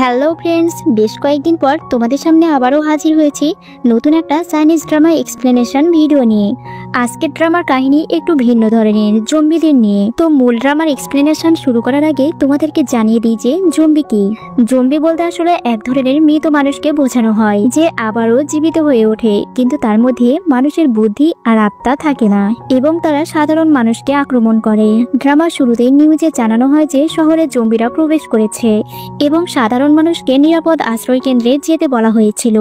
Hello friends, বেশ কয়েকদিন পর তোমাদের সামনে আবারও হাজির হয়েছি নতুন একটা চাইনিজ ড্রামা এক্সপ্লেনেশন ভিডিও নিয়ে। আজকের ড্রামার কাহিনী একটু ভিন্ন ধরনের, জম্বিদের নিয়ে। তো মূল ড্রামার এক্সপ্লেনেশন শুরু করার আগে তোমাদেরকে জানিয়ে দিই যে জম্বি কি। জম্বি বলতে আসলে এক ধরনের মৃত মানুষকে বোঝানো হয় যে আবারও জীবিত হয়ে ওঠে, কিন্তু তার মধ্যে মানুষের বুদ্ধি আর আত্মা থাকে না এবং তারা সাধারণ মানুষকে আক্রমণ করে। ড্রামার শুরুতে নিউজে জানানো হয় যে শহরে জম্বিরা প্রবেশ করেছে এবং সাধারণ মানুষকে নিরাপদ আশ্রয় কেন্দ্রে যেতে বলা হয়েছিল।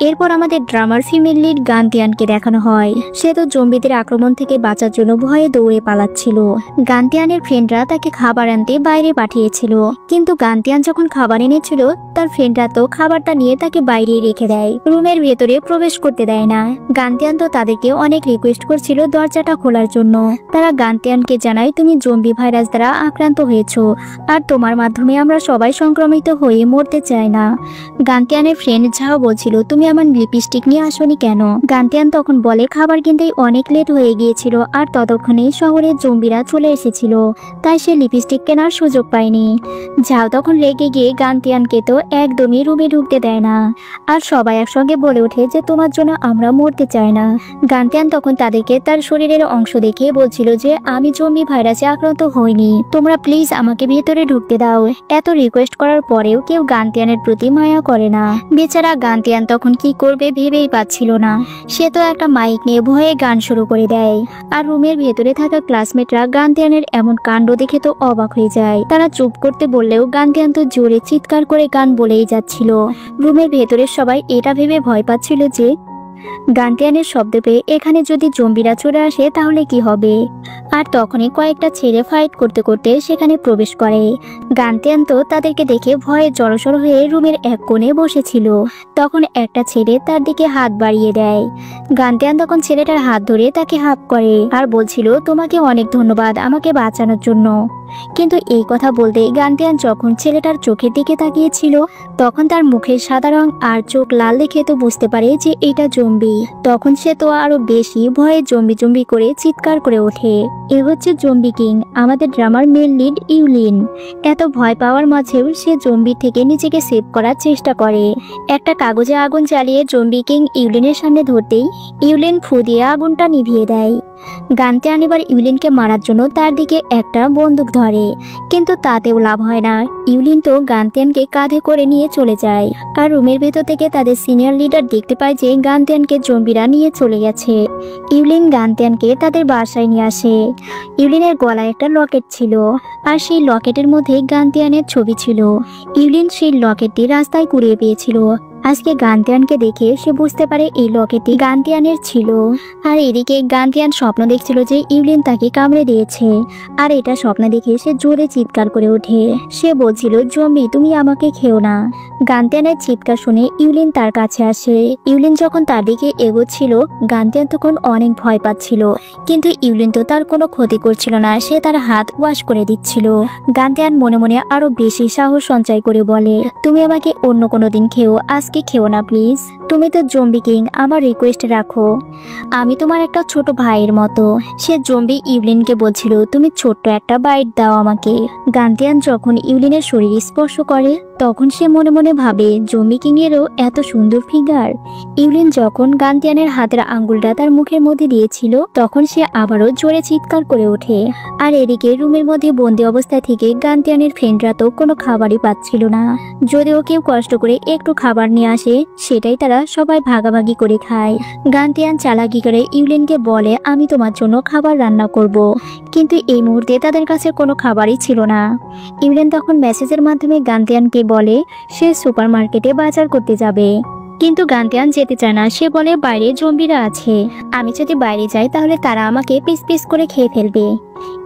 এরপর আমাদের ড্রামার ফিমেল লিড গান্তিয়ানকে দেখানো হয়। সে তো জম্বিদের আক্রমণ থেকে বাঁচার জন্য ভয়ে দৌড়ে পালাচ্ছিল। গান্তিয়ানের ফ্রেন্ডরা তাকে খাবার আনতে বাইরে পাঠিয়েছিল, কিন্তু গান্তিয়ান যখন খাবার এনেছিল তার ফ্রেন্ডরা তো খাবারটা নিয়ে তাকে বাইরে রেখে দেয়, রুমের ভেতরে প্রবেশ করতে দেয় না। গান্তিয়ান তো তাদেরকে অনেক রিকোয়েস্ট করছিল দরজাটা খোলার জন্য। তারা গান্তিয়ানকে জানায়, তুমি জম্বি ভাইরাস দ্বারা আক্রান্ত হয়েছো আর তোমার মাধ্যমে আমরা সবাই সংক্রমিত হয়ে মরতে চাই না। গান্তিয়ানের ফ্রেন্ড ঝাও বলছিল, তুমি আমার লিপস্টিক নিয়ে আসোনি কেন? গান্তিয়ান তখন বলে, খাবার কিনতেই অনেক লেট হয়ে গিয়েছিল আর ততক্ষণে শহরে জম্বিরা চলে এসেছিল, তাই সে লিপস্টিক কেনার সুযোগ পায়নি। ঝাও তখন রেগে গিয়ে গান্তিয়ানকে তো একদমই রুমে ঢুকতে দেয় না আর সবাই একসঙ্গে বলে ওঠে যে তোমার জন্য আমরা মরতে চাই না। গান্তিয়ান তখন তাদেরকে তার শরীরের অংশ দেখে বলছিল যে আমি জম্বি ভাইরাসে আক্রান্ত হইনি, তোমরা প্লিজ আমাকে ভেতরে ঢুকতে দাও। এত রিকোয়েস্ট করার পরেও কেউ গান্তিয়ানের প্রতি মায়া করে না। বেচারা গান্তিয়ান তখন কি করবে ভেবেই পাচ্ছিল না। সে তো একটা মাইক নিয়ে ভয়ে গান শুরু করে দেয় আর রুমের ভেতরে থাকা ক্লাসমেটরা গান্তিয়ানের এমন কাণ্ড দেখে তো অবাক হয়ে যায়। তারা চুপ করতে বললেও গান্তিয়ান তো জোরে চিৎকার করে গান বলেই যাচ্ছিল। রুমের ভেতরে সবাই এটা ভেবে ভয় পাচ্ছিল যে গান্তিয়ানের শব্দ পেয়ে এখানে যদি জম্বিরা চলে আসে তাহলে কি হবে। আর তখনই কয়েকটা ছেলে ফাইট করতে করতে সেখানে প্রবেশ করে। গান্তিয়ান তো তাদেরকে দেখে ভয়ে জড়সড় হয়ে রুমের এক কোণে বসেছিল। তখন একটা ছেলে তার দিকে হাত বাড়িয়ে দেয়। গান্তিয়ান তখন ছেলেটার হাত ধরে তাকে হাত করে আর বলছিল, তোমাকে অনেক ধন্যবাদ আমাকে বাঁচানোর জন্য। কিন্তু এই কথা বলতে গান্তিয়ান যখন ছেলেটার চোখের দিকে তাকিয়েছিল তখন তার মুখের সাদা রং আর চোখ লাল দেখে তো বুঝতে পারে যে এটা জম্বি। তখন সে তো আরো বেশি ভয়ে জম্বি জম্বি করে চিৎকার করে ওঠে। এ হচ্ছে জম্বি কিং, আমাদের ড্রামার মেন লিড ইউলিন। এত ভয় পাওয়ার মাঝেও সে জম্বি থেকে নিজেকে সেভ করার চেষ্টা করে। একটা কাগজে আগুন জ্বালিয়ে জম্বি কিং ইউলিনের সামনে ধরতেই ইউলিন ফু দিয়ে আগুনটা নিভিয়ে দেয়। গান্তিয়ান এবার ইউলিনকে মারার জন্য তার দিকে একটা বন্দুক ধরে, কিন্তু তাতেও লাভ হয় না। ইউলিন তো গান্তিয়ানকে কাঁধে করে নিয়ে চলে যায় আর রুমের ভেতর থেকে তাদের সিনিয়র লিডার দেখতে পায় যে গান্তিয়ানকে জম্বিরা নিয়ে চলে গেছে। ইউলিন গান্তিয়ানকে তাদের বাসায় নিয়ে আসে। ইউলিনের গলায় একটা লকেট ছিল আর সেই লকেটের মধ্যে গান্তিয়ানের ছবি ছিল। ইউলিন সেই লকেটটি রাস্তায় কুড়িয়ে পেয়েছিল। আজকে গান্তিয়ানকে দেখে সে বুঝতে পারে এই লকেটটি গান্তিয়ানের ছিল। আর এদিকে গান্তিয়ান স্বপ্ন দেখছিল যে ইউলিন তাকে কামড়ে দিয়েছে আর এটা স্বপ্ন দেখে সে জোরে চিৎকার করে ওঠে। সে বলছিল, জম্বি তুমি আমাকে খেও না। গান্তিয়ানের চিৎকার শুনে ইউলিন তার কাছে আসে। ইউলিন যখন তার দিকে এগোচ্ছিল গান্তিয়ান তখন অনেক ভয় পাচ্ছিল, কিন্তু ইউলিন তো তার কোনো ক্ষতি করছিল না, সে তার হাত ওয়াশ করে দিচ্ছিল। গান্তিয়ান মনে মনে আরো বেশি সাহস সঞ্চয় করে বলে, তুমি আমাকে অন্য কোনো দিন খেও, আজকে খেও না প্লিজ। তুমি তো জম্বি কিং, আমার রিকোয়েস্ট রাখো, আমি তোমার একটা ছোট ভাইয়ের মতো। সে জম্বি ইউলিনকে বলছিল, তুমি ছোট্ট একটা বাইট দাও আমাকে। গান্তিয়ান যখন ইউলিনের শরীর স্পর্শ করে তখন সে মনে মনে ভাবে, জম্বি কিং এরও এত সুন্দর ফিগার। ইউলিন যখন গান্তিয়ানের হাতের আঙ্গুলটা তার মুখের মধ্যে দিয়েছিল তখন সে আবারও জোরে চিৎকার করে ওঠে। আর এদিকে রুমের মধ্যে বন্দি অবস্থায় থেকে গান্তিয়ানের ফ্রেন্ডরা তো কোনো খাবারই পাচ্ছিল না। যদিও কেউ কষ্ট করে একটু খাবার নিয়ে আসে সেটাই তারা সবাই ভাগাভাগি করে খায়। গান্তিয়ান চালাকি করে ইউলিনকে বলে, আমি তোমার জন্য খাবার রান্না করব, কিন্তু এই মুহূর্তে তাদের কাছে কোনো খাবারই ছিল না। ইউলিন তখন মেসেজের মাধ্যমে গান্তিয়ানকে বলে সে সুপারমার্কেটে বাজার করতে যাবে, কিন্তু গান্তিয়ান যেতে চায় না। সে বলে, বাইরে জম্বিরা আছে, আমি যদি বাইরে যাই তাহলে তারা আমাকে পিস পিস করে খেয়ে ফেলবে।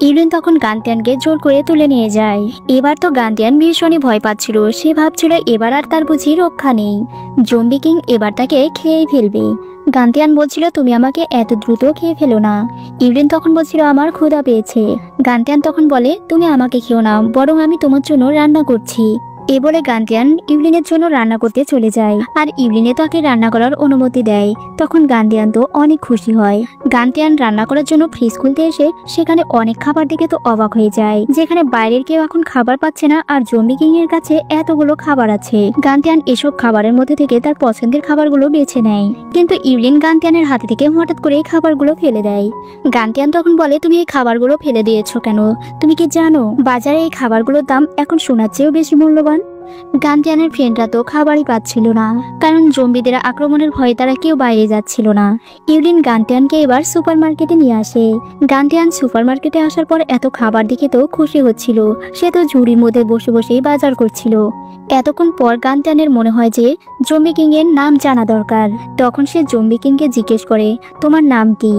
ইউলিন তখন গান্তিয়ানকে জোর করে তুলে নিয়ে যায়। এবার তো গান্তিয়ান ভীষণই ভয় পাচ্ছিল। সে ভাবছিল এবার আর তার বুঝি রক্ষা নেই, জম্বি কিং এবার তাকে খেয়েই ফেলবে। গান্তিয়ান বলছিল, তুমি আমাকে এত দ্রুত খেয়ে ফেলো না। ইউলিন তখন বলছিল, আমার ক্ষুধা পেয়েছে। গান্তিয়ান তখন বলে, তুমি আমাকে খেও না, বরং আমি তোমার জন্য রান্না করছি। এ বলে গান্তিয়ান ইভলিনের জন্য রান্না করতে চলে যায় আর ইভলিনে তাকে রান্না করার অনুমতি দেয়। তখন গান্তিয়ান তো অনেক খুশি হয়। গান্তিয়ান রান্না করার জন্য ফ্রিজ খুলতে এসে সেখানে অনেক খাবার দেখে তো অবাক হয়ে যায়, যেখানে বাইরের কেউ এখন খাবার পাচ্ছে না আর জম্বি কিং এর কাছে এতগুলো খাবার আছে। গান্তিয়ান এসব খাবারের মধ্যে থেকে তার পছন্দের খাবারগুলো বেছে নেয়, কিন্তু ইভলিন গান্তিয়ানের হাতে থেকে হঠাৎ করে খাবারগুলো ফেলে দেয়। গান্তিয়ান তখন বলে, তুমি এই খাবারগুলো ফেলে দিয়েছো কেন? তুমি কি জানো বাজারে এই খাবারগুলোর দাম এখন সোনার চেয়েও বেশি মূল্যবান? গান্তিয়ানের ফ্রেন্ডরা তো খাবারই পাচ্ছিল না, কারণ জম্বিদের আক্রমণের ভয়ে তারা কেউ বাইরে যাচ্ছিল না। ইভলিন গান্তিয়ানকে এবার সুপার মার্কেটে নিয়ে আসে। গান্তিয়ান সুপার মার্কেটে আসার পর এত খাবার দেখে তো খুশি হচ্ছিল, সে তো ঝুড়ির মধ্যে বসে বসেই বাজার করছিল। এতক্ষণ পর গান্তিয়ানের মনে হয় যে জম্বি কিং এর নাম জানা দরকার। তখন সে জম্বি কিংকে জিজ্ঞেস করে, তোমার নাম কি?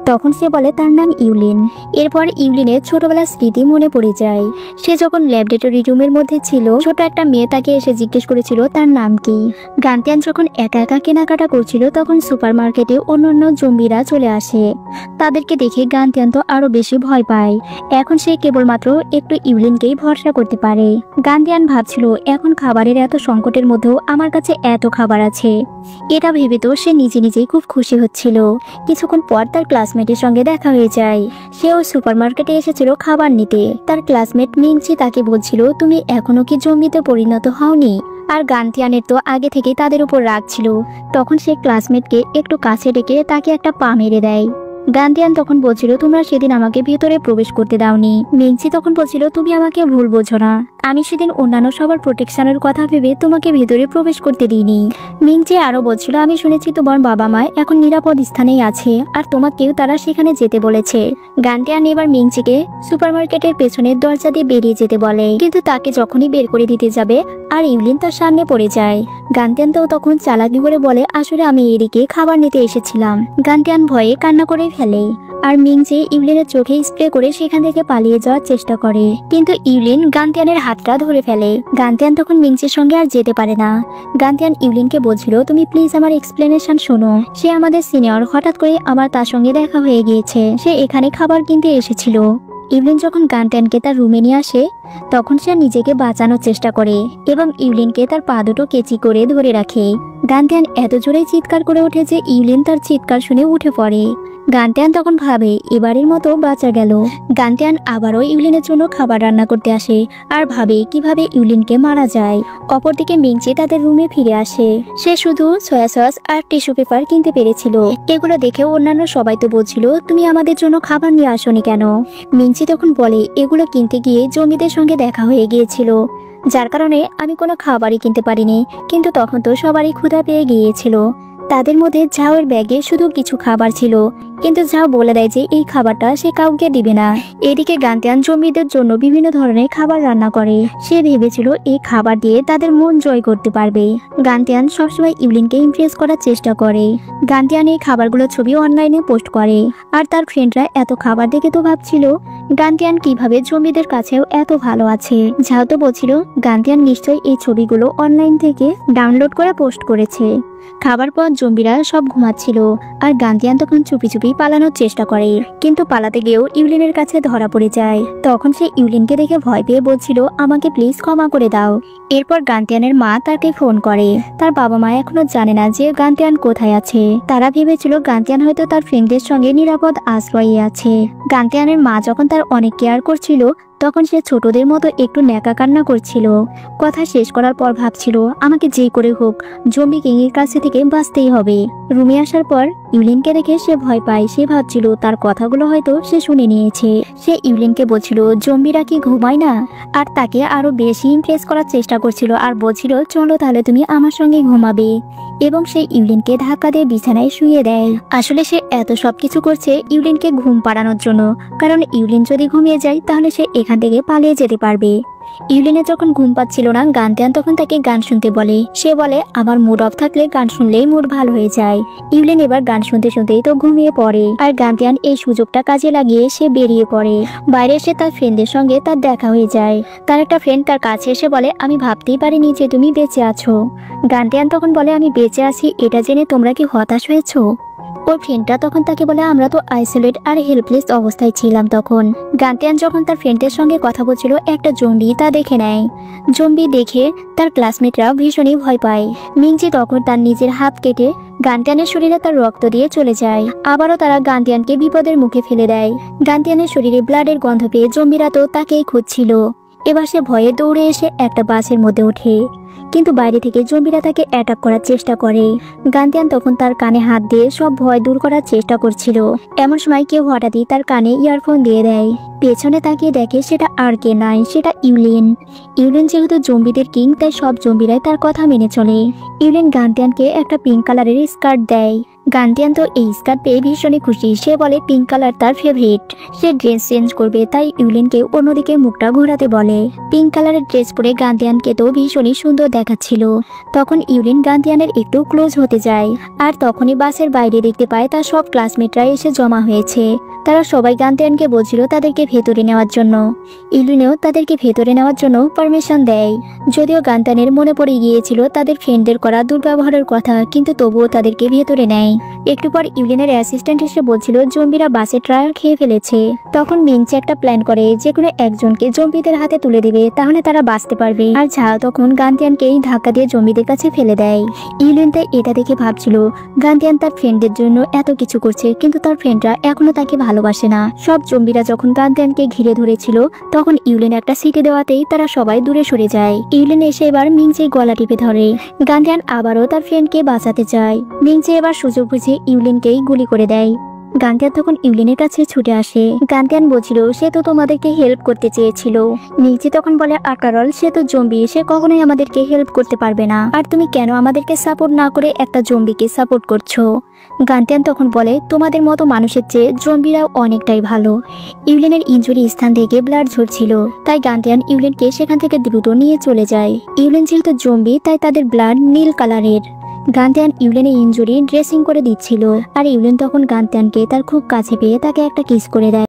তখন সে বলে তার নাম ইউলিন। এরপর ইউলিনের ছোটবেলার স্মৃতি মনে পড়ে যায়। সে যখন ল্যাবরেটরি রুমের মধ্যে ছিল, ছোট একটা মেয়ে তাকে এসে জিজ্ঞেস করেছিল তার নাম কি। গান্তিয়ান যখন একা একা কেনাকাটা করছিল, তখন সুপার মার্কেটে অন্যান্য জম্বিরা চলে আসে। তাদেরকে দেখে গান্তিয়ান তো আরো বেশি ভয় পায়। এখন সে কেবলমাত্র একটু ইউলিনকেই ভরসা করতে পারে। গান্তিয়ান ভাবছিল, এখন খাবারের এত সংকটের মধ্যেও আমার কাছে এত খাবার আছে। এটা ভেবে তো সে নিজে নিজেই খুব খুশি হচ্ছিল। কিছুক্ষণ পর তার ক্লাসমেটের সঙ্গে দেখা হয়ে যায়। সেও সুপার মার্কেটে এসেছিল খাবার নিতে। তার ক্লাসমেট মিংচি তাকে বলছিল, তুমি এখনো কি জম্বিতে পরিণত হওনি? আর গান্তিয়ানের তো আগে থেকেই তাদের উপর রাগ ছিল। তখন সে ক্লাসমেটকে একটু কাছে ডেকে তাকে একটা পা মেরে দেয়। গান্তিয়ান তখন বলছিল, তোমরা সেদিন আমাকে ভিতরে প্রবেশ করতে দাওনি। মিংচি তখন বলছিল, তুমি আমাকে ভুল বোঝো না, আমি সেদিন অন্যান্য সবার প্রোটেকশনের কথা ভেবে তোমাকে ভেতরে প্রবেশ করতে দিইনি। মিংচি আরো বলছিল, আমি শুনেছি তোমার বাবা মা এখন নিরাপদ স্থানেই আছে আর তোমাকেও তারা সেখানে যেতে বলেছে। গান্তিয়ান এবার মিংচিকে সুপারমার্কেটের পেছনের দরজা দিয়ে বেরিয়ে যেতে বলে, কিন্তু তাকে যখনই বের করে দিতে যাবে আর ইভলিন তার সামনে পড়ে যায়। গান্তিয়ান তো তখন চালাকি করে বলে, আসলে আমি এদিকে খাবার নিতে এসেছিলাম। গান্তিয়ান ভয়ে কান্না করে ফেলে আর মিংচি ইভলিনের চোখে স্প্রে করে সেখান থেকে পালিয়ে যাওয়ার চেষ্টা করে, কিন্তু ইভলিন গান্তিয়ানের হাতটা ধরে ফেলে। গান্তিয়ান তখন মিংচির সঙ্গে আর যেতে পারে না। গান্তিয়ান ইভলিনকে বলছিল, তুমি প্লিজ আমার এক্সপ্লেনেশন শোনো। সে আমাদের সিনিয়র, হঠাৎ করে আমার তার সঙ্গে দেখা হয়ে গিয়েছে। সে এখানে খাবার কিনতে এসেছিল। ইভলিন যখন গান্তিয়ানকে তার রুমে নিয়ে আসে, তখন সে নিজেকে বাঁচানোর চেষ্টা করে এবং ইভলিনকে তার পা দুটো কেচি করে ধরে রাখে। গান্তিয়ান এত জোরে চিৎকার করে ওঠে যে ইভলিন তার চিৎকার শুনে উঠে পড়ে। গান্তিয়ান তখন ভাবে এবারের মতো বাঁচা গেল। গান্তিয়ান আবারও ইউলিনের জন্য খাবার রান্না করতে আসে আর ভাবে কিভাবে ইউলিনকে মারা যায়। অপরদিকে মিংচি তাদের রুমে ফিরে আসে। সে শুধু সয়া সস আর টিস্যু পেপার কিনতে পেরেছিল। এগুলো দেখে অন্যান্য সবাই তো বলছিল, তুমি আমাদের জন্য খাবার নিয়ে আসোনি কেন? মিংচি তখন বলে, এগুলো কিনতে গিয়ে জমিদের সঙ্গে দেখা হয়ে গিয়েছিল, যার কারণে আমি কোনো খাবারই কিনতে পারিনি। কিন্তু তখন তো সবারই ক্ষুধা পেয়ে গিয়েছিল। তাদের মধ্যে ঝাউয়ের ব্যাগে শুধু কিছু খাবার ছিল, কিন্তু ঝাউ বলে দেয় যে এই খাবারটা সে কাউকে দিবে না। এদিকে গান্তিয়ান জম্বিদের জন্য বিভিন্ন ধরনের খাবার রান্না করে। সে ভেবেছিল এই খাবার দিয়ে তাদের মন জয় করতে পারবে। গান্তিয়ান সবসময় ইভলিনকে ইমপ্রেস করার চেষ্টা করে। গান্তিয়ান এই খাবারগুলোর ছবি অনলাইনে পোস্ট করে আর তার ফ্রেন্ডরা এত খাবার দেখে তো ভাবছিল গান্তিয়ান কিভাবে জম্বিদের কাছেও এত ভালো আছে। ঝাউ তো বলছিল গান্তিয়ান নিশ্চয়ই এই ছবিগুলো অনলাইন থেকে ডাউনলোড করে পোস্ট করেছে। খাবার পর জম্বিরা সব ঘুমাচ্ছিল আর গান্তিয়ান তখন চুপি চুপি পালানোর চেষ্টা করে, কিন্তু পালাতে গিয়েও ইউলিনের কাছে ধরা পড়ে যায়। তখন সে ইউলিনকে দেখে ভয় পেয়ে বলছিল, আমাকে প্লিজ ক্ষমা করে দাও। এরপর গান্তিয়ানের মা তাকে ফোন করে। তার বাবা মা এখনো জানে না যে গান্তিয়ান কোথায় আছে। তারা ভেবেছিল গান্তিয়ান হয়তো তার ফ্রেন্ডদের সঙ্গে নিরাপদ আশ্রয়ে আছে। গান্তিয়ানের মা যখন তার অনেক কেয়ার করছিল, তখন সে ছোটদের মতো একটু ন্যাকা কান্না করছিল। কথা শেষ করার পর ভাবছিল, আমাকে যে করে হোক জম্বি কিং এর কাছে থেকে বাঁচতেই হবে। রুমে আসার পর ইউলিনকে দেখে সে ভয় পায়। সে ভাবছিল তার কথাগুলো হয়তো সে শুনে নিয়েছে। সে ইউলিনকে বলছিল, জম্বিরা কি ঘুমায় না? আর তাকে আরো বেশি ইমপ্রেস করার চেষ্টা করছিল আর বলছিল, চলো তাহলে তুমি আমার সঙ্গে ঘুমাবে। এবং সে ইউলিনকে ধাক্কা দিয়ে বিছানায় শুয়ে দেয়। আসলে সে এত সবকিছু করছে ইউলিনকে ঘুম পাড়ানোর জন্য, কারণ ইউলিন যদি ঘুমিয়ে যায় তাহলে সে এখান থেকে পালিয়ে যেতে পারবে। ইউলিনের যখন ঘুম পাচ্ছিল না, গান্তিয়ান তখন তাকে গান শুনতে বলে। সে বলে, আমার মুড অফ থাকলে গান শুনলেই মুড ভালো হয়ে যায়। ইউলিন এবার গান শুনতে শুনতেই তো ঘুমিয়ে পড়ে আর গান্তিয়ান এই সুযোগটা কাজে লাগিয়ে সে বেরিয়ে পড়ে। বাইরে এসে তার ফ্রেন্ডদের সঙ্গে তার দেখা হয়ে যায়। তার একটা ফ্রেন্ড তার কাছে এসে বলে, আমি ভাবতেই পারিনি যে তুমি বেঁচে আছো। গান্তিয়ান তখন বলে, আমি বেঁচে আছি এটা জেনে তোমরা কি হতাশ হয়েছো? ওর ফ্রেন্ডরা তখন তাকে বলে আমরা তো আইসোলেট আর হেল্পলেস অবস্থায় ছিলাম। তখন গান্তিয়ান যখন তার ফ্রেন্ডের সঙ্গে কথা বলছিল একটা জম্বি তা দেখে নেয়। জম্বি দেখে তার ক্লাসমেটরা ভীষণই ভয় পায়। মিংজি তখন তার নিজের হাত কেটে গান্তিয়ানের শরীরে তার রক্ত দিয়ে চলে যায়। আবারও তারা গান্তিয়ানকে বিপদের মুখে ফেলে দেয়। গান্তিয়ানের শরীরে ব্লাডের গন্ধ পেয়ে জম্বিরা তো তাকেই খুঁজছিল। এবার সে ভয়ে দৌড়ে এসে একটা বাসের মধ্যে ওঠে, কিন্তু বাইরে থেকে জম্বিরা তাকে অ্যাটাক করার চেষ্টা করে। গান্তিয়ান তখন তার কানে হাত দিয়ে সব ভয় দূর করার চেষ্টা করছিল। এমন সময় কেউ হঠাৎই তার কানে ইয়ারফোন দিয়ে দেয়। পেছনে তাকিয়ে দেখে সেটা আর কে নয়, সেটা ইউলিন। ইউলিন যেহেতু জম্বিদের কিং, তাই সব জম্বিরাই তার কথা মেনে চলে। ইউলিন গান্তিয়ানকে একটা পিঙ্ক কালারের স্কার্ট দেয়। গান্তিয়ান তো এই স্কার্ট পেয়ে ভীষণই খুশি। সে বলে পিঙ্ক কালার তার ফেভারিট। সে ড্রেস চেঞ্জ করবে, তাই ইউলিনকে অন্যদিকে মুখটা ঘোরাতে বলে। পিঙ্ক কালারের ড্রেস পরে গান্তিয়ানকে তো ভীষণই সুন্দর দেখাচ্ছিল। তখন ইউলিন গান্তিয়ানের একটু ক্লোজ হতে যায়, আর তখনই বাসের বাইরে দেখতে পায় তার সব ক্লাসমেটরা এসে জমা হয়েছে। তারা সবাই গান্তিয়ানকে বলছিল তাদেরকে ভেতরে নেওয়ার জন্য। ইউলিনও তাদেরকে ভেতরে নেওয়ার জন্য পারমিশন দেয়। যদিও গান্তিয়ানের মনে পড়ে গিয়েছিল তাদের ফ্রেন্ডদের করা দুর্ব্যবহারের কথা, কিন্তু তবুও তাদেরকে ভেতরে নেয়। একটু পর ইউলিনের অ্যাসিস্ট্যান্ট এসে বলছিল জম্বিরা বাসে টায়ার খেয়ে ফেলেছে। তখন মিংচে একটা প্ল্যান করে যে কোনো একজনকে জম্বিদের হাতে তুলে দেবে, তাহলে তারা বাঁচতে পারবে। আর ঝাল তখন গান্তিয়ানকেই ধাক্কা দিয়ে জম্বিদের কাছে ফেলে দেয়। ইউলিন তাই এটা দেখে ভাবছিল গান্তিয়ান তার ফ্রেন্ডদের জন্য এত কিছু করছে, কিন্তু তার ফ্রেন্ডরা এখনো তাকে ভালোবাসে না। সব জম্বিরা যখন গান্তিয়ানকে ঘিরে ধরেছিল, তখন ইউলিন একটা সিটি দেওয়াতেই তারা সবাই দূরে সরে যায়। ইউলিন এসে এবার মিংচের গলা টিপে ধরে। গান্তিয়ান আবারও তার ফ্রেন্ডকে বাঁচাতে চায়। মিংচে এবার সুযোগ বুঝে ইউলিনকেই গুলি করে দেয়। গান্তিয়ান তখন ইউলিনের কাছে ছুটে আসে। গান্তিয়ান বলছিল সে তো তোমাদেরকে হেল্প করতে চেয়েছিল। মিংচি তখন বলে আফটার অল সে তো জম্বি, সে কখনোই আমাদেরকে হেল্প করতে পারবে না। আর তুমি কেন আমাদেরকে সাপোর্ট না করে একটা জম্বিকে সাপোর্ট করছো? গান্তিয়ান তখন বলে তোমাদের মতো মানুষের চেয়ে জম্বিরাও অনেকটাই ভালো। ইউলিনের ইনজুরি স্থান থেকে ব্লাড ঝরছিল, তাই গান্তিয়ান ইউলিনকে সেখান থেকে দ্রুত নিয়ে চলে যায়। ইউলিন যেহেতু জম্বি, তাই তাদের ব্লাড নীল কালারের। গান্তিয়ান ইউলিনের ইনজুরি ড্রেসিং করে দিচ্ছিল, আর ইউলিন তখন গান্তিয়ানকে তার খুব কাছে পেয়ে তাকে একটা কিস করে দেয়।